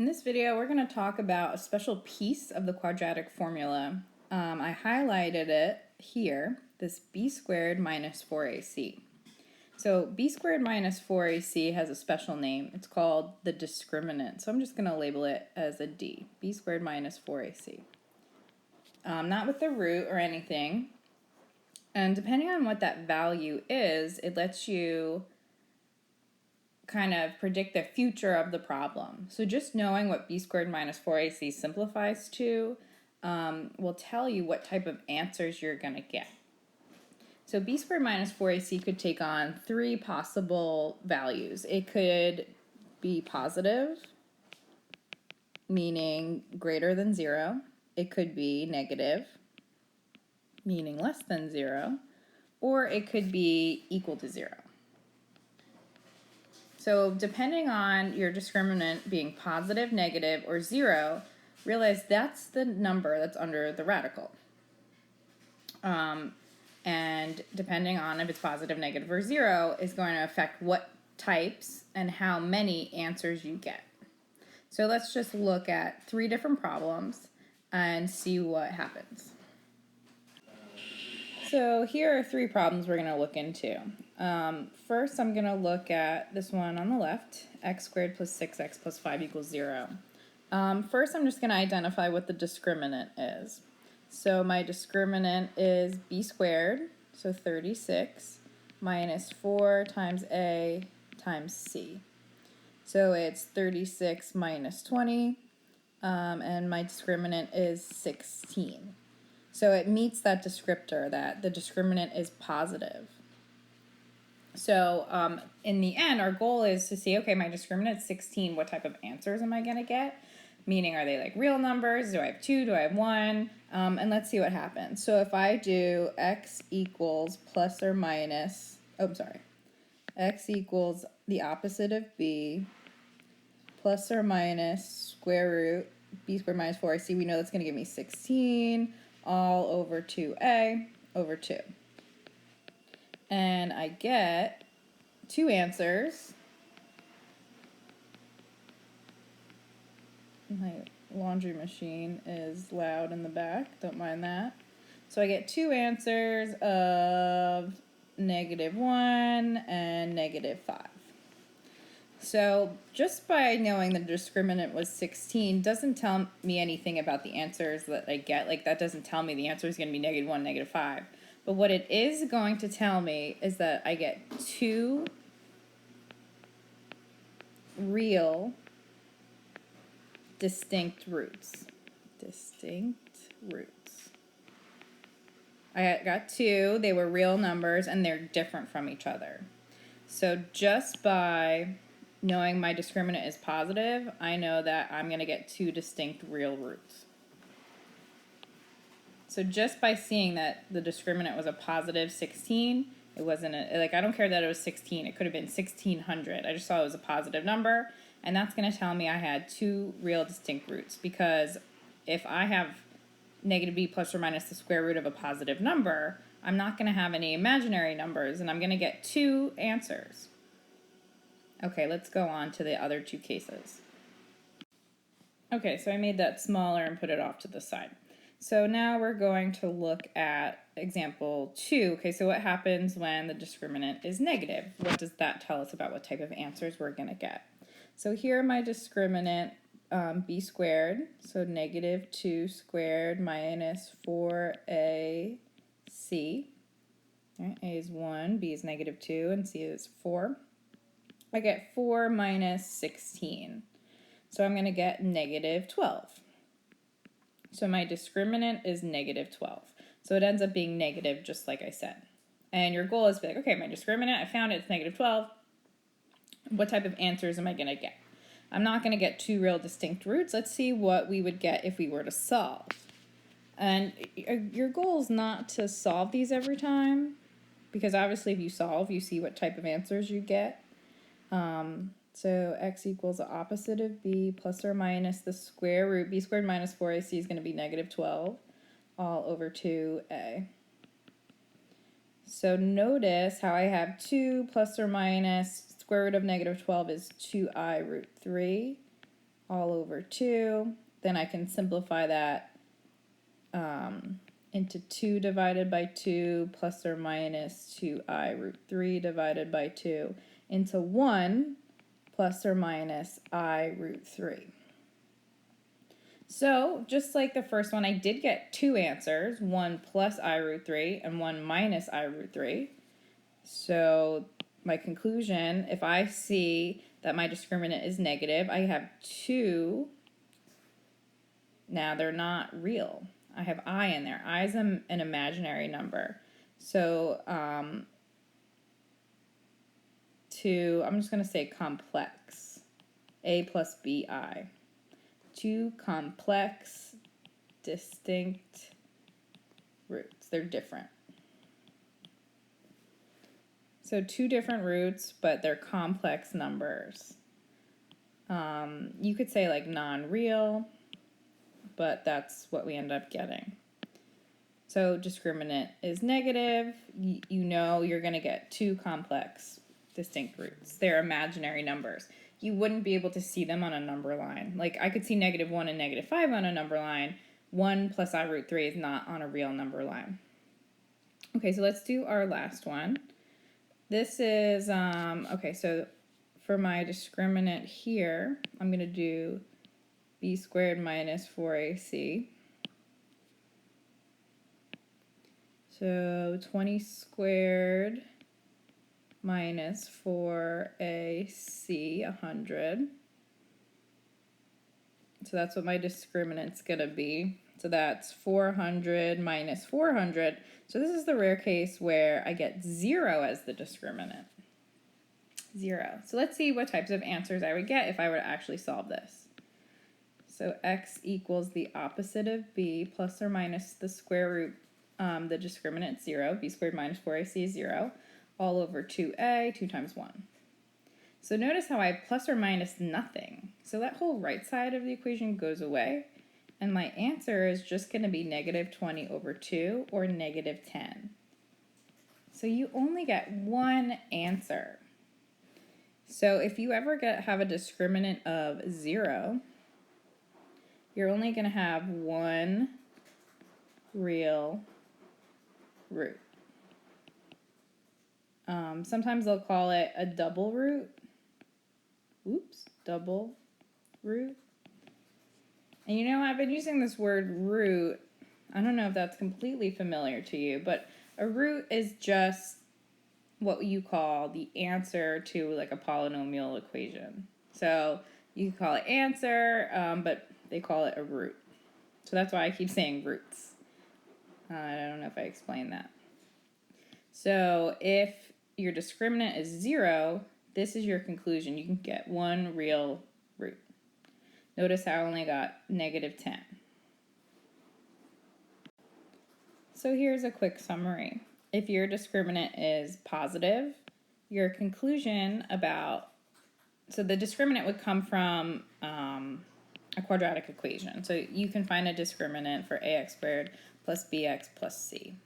In this video, we're going to talk about a special piece of the quadratic formula. I highlighted it here, this b squared minus 4ac. So b squared minus 4ac has a special name. It's called the discriminant. So I'm just going to label it as a d, b squared minus 4ac. Not with the root or anything. And depending on what that value is, it lets you kind of predict the future of the problem. So just knowing what b squared minus 4ac simplifies to will tell you what type of answers you're going to get. So b squared minus 4ac could take on three possible values. It could be positive, meaning greater than 0. It could be negative, meaning less than 0. Or it could be equal to 0. So depending on your discriminant being positive, negative, or 0, realize that's the number that's under the radical. And depending on if it's positive, negative, or 0 is going to affect what types and how many answers you get. So let's just look at 3 different problems and see what happens. So here are 3 problems we're going to look into. First, I'm going to look at this one on the left, x squared plus 6x plus 5 equals 0. First, I'm just going to identify what the discriminant is. So my discriminant is b squared, so 36, minus 4 times a times c. So it's 36 minus 20, and my discriminant is 16. So it meets that descriptor that the discriminant is positive. So in the end, our goal is to see, okay, my discriminant is 16, what type of answers am I going to get? Meaning, are they like real numbers? Do I have 2? Do I have 1? And let's see what happens. So if I do x equals plus or minus, x equals the opposite of b plus or minus square root b squared minus 4ac, we know that's going to give me 16 all over 2a over 2. And I get 2 answers. My laundry machine is loud in the back, don't mind that. So I get 2 answers of -1 and -5. So just by knowing the discriminant was 16 doesn't tell me anything about the answers that I get. Like, that doesn't tell me the answer is going to be -1, -5. But what it is going to tell me is that I get 2 real distinct roots. I got 2. They were real numbers, and they're different from each other. So just by knowing my discriminant is positive, I know that I'm going to get 2 distinct real roots. So just by seeing that the discriminant was a positive 16, it wasn't I don't care that it was 16. It could have been 1600. I just saw it was a positive number, and that's going to tell me I had 2 real distinct roots, because if I have negative b plus or minus the square root of a positive number, I'm not going to have any imaginary numbers, and I'm going to get 2 answers. Okay, let's go on to the other 2 cases. Okay, so I made that smaller and put it off to the side. So now we're going to look at example 2. Okay, so what happens when the discriminant is negative? What does that tell us about what type of answers we're going to get? So here my discriminant, b squared, so -2 squared minus 4ac. Right, a is 1, b is -2, and c is 4. I get 4 minus 16. So I'm going to get -12. So my discriminant is -12. So it ends up being negative, just like I said. And your goal is to be like, okay, my discriminant, I found it, it's -12. What type of answers am I going to get? I'm not going to get 2 real distinct roots. Let's see what we would get if we were to solve. And your goal is not to solve these every time, because obviously if you solve, you see what type of answers you get. So x equals the opposite of b plus or minus the square root. B squared minus 4ac is going to be -12 all over 2a. So notice how I have 2 plus or minus square root of -12 is 2i root 3 all over 2. Then I can simplify that into 2 divided by 2 plus or minus 2I root 3 divided by 2 into 1 plus or minus I root 3. So just like the first one, I did get 2 answers, 1 plus I root 3 and 1 minus I root 3. So my conclusion, if I see that my discriminant is negative, I have 2. Now they're not real. I have I in there. I is an imaginary number. So 2, I'm just going to say complex. A plus BI. 2 complex, distinct roots. They're different. So 2 different roots, but they're complex numbers. You could say like non-real, but that's what we end up getting. So discriminant is negative. You know you're going to get 2 complex, distinct roots. They're imaginary numbers. You wouldn't be able to see them on a number line. Like I could see -1 and -5 on a number line. 1 plus I root 3 is not on a real number line. Okay, so let's do our last one. This is, okay, so for my discriminant here, I'm going to do b squared minus 4ac. So 20 squared minus 4ac, 100. So that's what my discriminant's going to be. So that's 400 minus 400. So this is the rare case where I get 0 as the discriminant. 0. So let's see what types of answers I would get if I were to actually solve this. So x equals the opposite of b plus or minus the square root, the discriminant 0, b squared minus 4ac is 0, all over 2a, 2 times 1. So notice how I plus or minus nothing. So that whole right side of the equation goes away. And my answer is just going to be -20 over 2 or -10. So you only get one answer. So if you ever have a discriminant of 0, you're only going to have one real root. Sometimes they'll call it a double root. Oops, double root. And you know, I've been using this word root. I don't know if that's completely familiar to you, but a root is just what you call the answer to like a polynomial equation. So you can call it answer, but they call it a root. So that's why I keep saying roots. I don't know if I explained that. So if your discriminant is 0, this is your conclusion. You can get one real root. Notice I only got -10. So here's a quick summary. If your discriminant is positive, your conclusion about, so the discriminant would come from a quadratic equation. So you can find a discriminant for ax squared plus bx plus c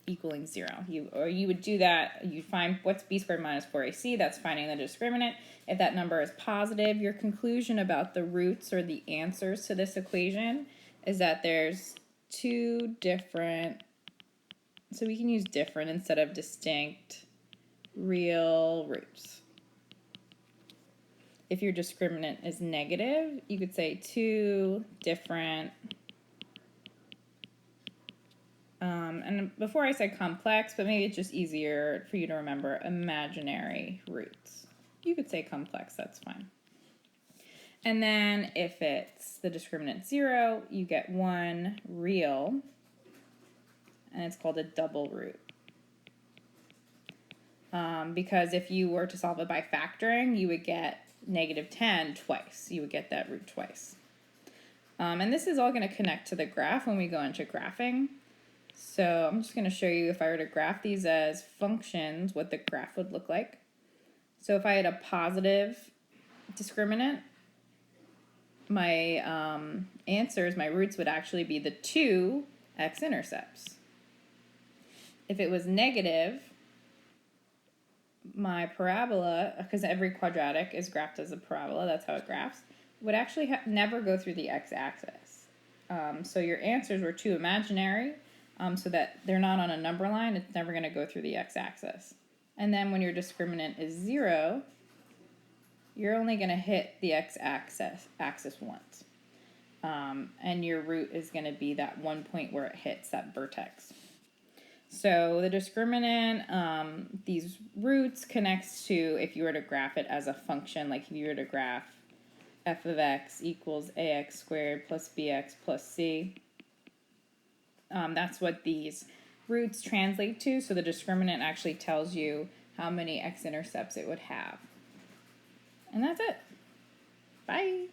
equaling 0. You would do that, you find what's b squared minus 4ac, that's finding the discriminant. If that number is positive, your conclusion about the roots or the answers to this equation is that there's 2 different, so we can use different instead of distinct, real roots. If your discriminant is negative, you could say 2 different, and before I said complex, but maybe it's just easier for you to remember, imaginary roots. You could say complex, that's fine. And then if it's the discriminant 0, you get one real, and it's called a double root. Because if you were to solve it by factoring, you would get -10 twice. You would get that root twice. And this is all going to connect to the graph when we go into graphing. So I'm just going to show you if I were to graph these as functions, what the graph would look like. So if I had a positive discriminant, my answers, my roots would actually be the 2 x-intercepts. If it was negative, my parabola, because every quadratic is graphed as a parabola, that's how it graphs, would actually never go through the x-axis. So your answers were too imaginary, so that they're not on a number line. It's never going to go through the x-axis. And then when your discriminant is 0, you're only going to hit the x-axis once. And your root is going to be that one point where it hits that vertex. So the discriminant, these roots connects to, if you were to graph it as a function, like if you were to graph f of x equals ax squared plus bx plus c, that's what these roots translate to. So the discriminant actually tells you how many x-intercepts it would have. And that's it. Bye.